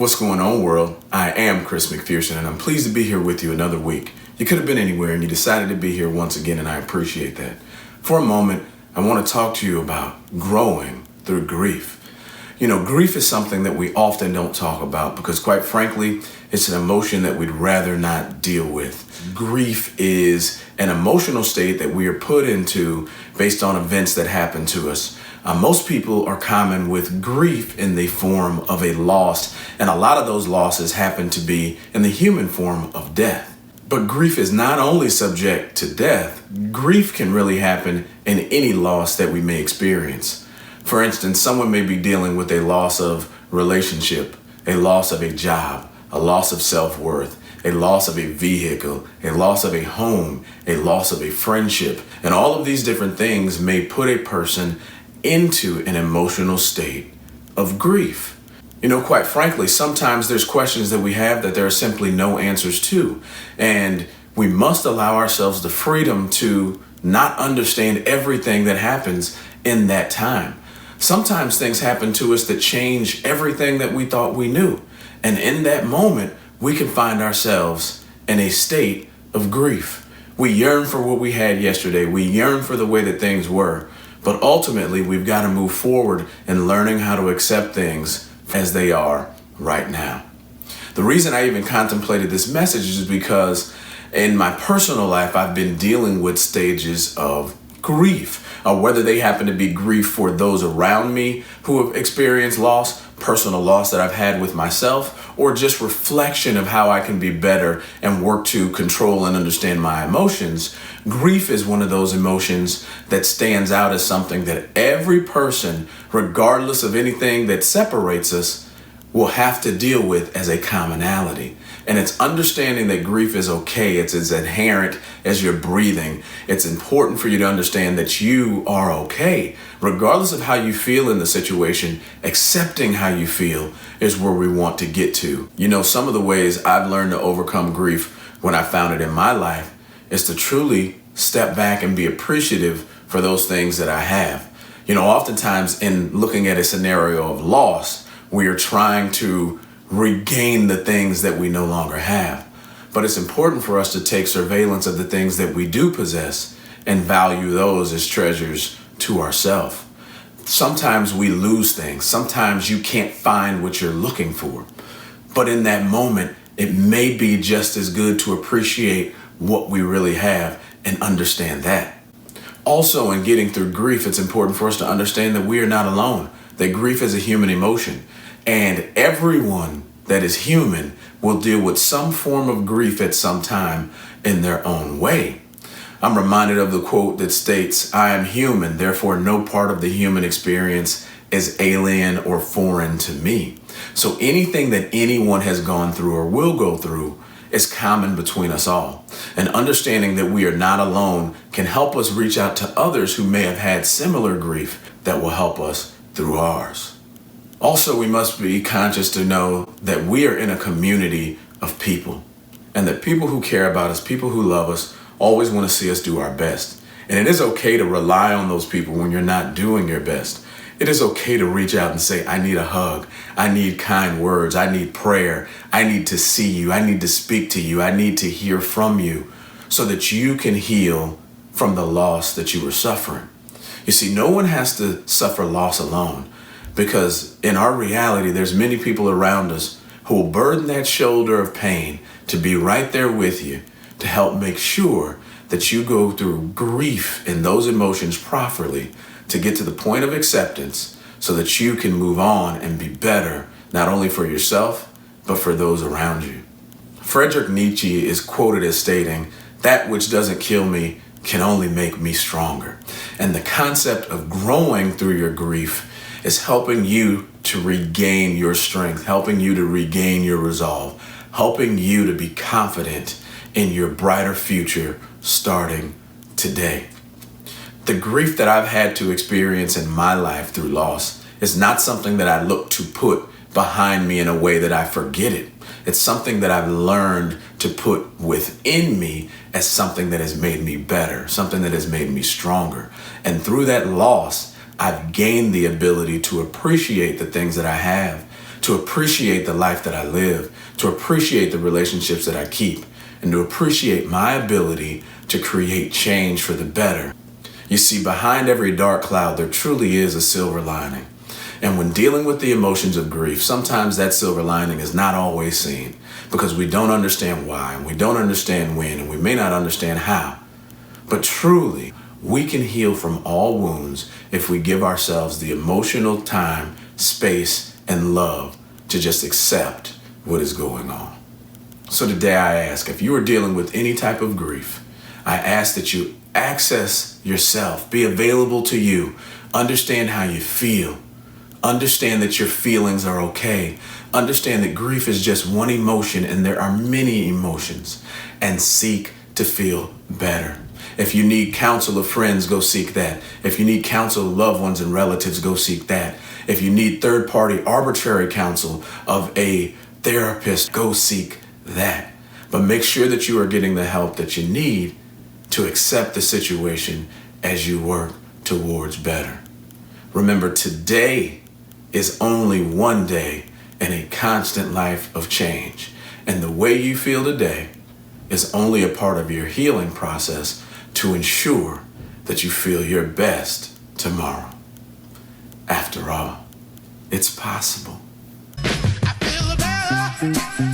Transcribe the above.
What's going on, world? I am Chris McPherson, and I'm pleased to be here with you another week. You could have been anywhere, and you decided to be here once again, and I appreciate that. For a moment, I want to talk to you about growing through grief. You know, grief is something that we often don't talk about because, quite frankly, it's an emotion that we'd rather not deal with. Grief is an emotional state that we are put into based on events that happen to us. Most people are common with grief in the form of a loss, and a lot of those losses happen to be in the human form of death. But grief is not only subject to death, grief can really happen in any loss that we may experience. For instance, someone may be dealing with a loss of relationship, a loss of a job, a loss of self-worth, a loss of a vehicle, a loss of a home, a loss of a friendship. And all of these different things may put a person into an emotional state of grief. You know, quite frankly, sometimes there's questions that we have that there are simply no answers to. And we must allow ourselves the freedom to not understand everything that happens in that time. Sometimes things happen to us that change everything that we thought we knew. And in that moment, we can find ourselves in a state of grief. We yearn for what we had yesterday. We yearn for the way that things were. But ultimately, we've got to move forward in learning how to accept things as they are right now. The reason I even contemplated this message is because in my personal life, I've been dealing with stages of grief, whether they happen to be grief for those around me who have experienced loss, personal loss that I've had with myself, or just reflection of how I can be better and work to control and understand my emotions. Grief is one of those emotions that stands out as something that every person, regardless of anything that separates us, will have to deal with as a commonality. And it's understanding that grief is okay. It's as inherent as your breathing. It's important for you to understand that you are okay. Regardless of how you feel in the situation, accepting how you feel is where we want to get to. You know, some of the ways I've learned to overcome grief when I found it in my life is to truly step back and be appreciative for those things that I have. You know, oftentimes in looking at a scenario of loss, we are trying to regain the things that we no longer have. But it's important for us to take surveillance of the things that we do possess and value those as treasures to ourselves. Sometimes we lose things. Sometimes you can't find what you're looking for. But in that moment, it may be just as good to appreciate what we really have and understand that. Also, in getting through grief, it's important for us to understand that we are not alone, that grief is a human emotion. And everyone that is human will deal with some form of grief at some time in their own way. I'm reminded of the quote that states, "I am human, therefore no part of the human experience is alien or foreign to me." So anything that anyone has gone through or will go through is common between us all. And understanding that we are not alone can help us reach out to others who may have had similar grief that will help us through ours. Also, we must be conscious to know that we are in a community of people, and that people who care about us, people who love us, always want to see us do our best. And it is okay to rely on those people when you're not doing your best. It is okay to reach out and say, "I need a hug. I need kind words. I need prayer. I need to see you. I need to speak to you. I need to hear from you," so that you can heal from the loss that you were suffering. You see, no one has to suffer loss alone. Because in our reality, there's many people around us who will burden that shoulder of pain to be right there with you to help make sure that you go through grief and those emotions properly to get to the point of acceptance so that you can move on and be better, not only for yourself, but for those around you. Friedrich Nietzsche is quoted as stating, "That which doesn't kill me can only make me stronger." And the concept of growing through your grief is helping you to regain your strength, helping you to regain your resolve, helping you to be confident in your brighter future starting today. The grief that I've had to experience in my life through loss is not something that I look to put behind me in a way that I forget it. It's something that I've learned to put within me as something that has made me better, something that has made me stronger. And through that loss, I've gained the ability to appreciate the things that I have, to appreciate the life that I live, to appreciate the relationships that I keep, and to appreciate my ability to create change for the better. You see, behind every dark cloud, there truly is a silver lining. And when dealing with the emotions of grief, sometimes that silver lining is not always seen because we don't understand why, and we don't understand when, and we may not understand how. But truly, we can heal from all wounds if we give ourselves the emotional time, space, and love to just accept what is going on. So today I ask, if you are dealing with any type of grief, I ask that you access yourself, be available to you, understand how you feel, understand that your feelings are okay, understand that grief is just one emotion and there are many emotions, and seek to feel better. If you need counsel of friends, go seek that. If you need counsel of loved ones and relatives, go seek that. If you need third-party arbitrary counsel of a therapist, go seek that. But make sure that you are getting the help that you need to accept the situation as you work towards better. Remember, today is only one day in a constant life of change. And the way you feel today is only a part of your healing process to ensure that you feel your best tomorrow. After all, it's possible. I feel better.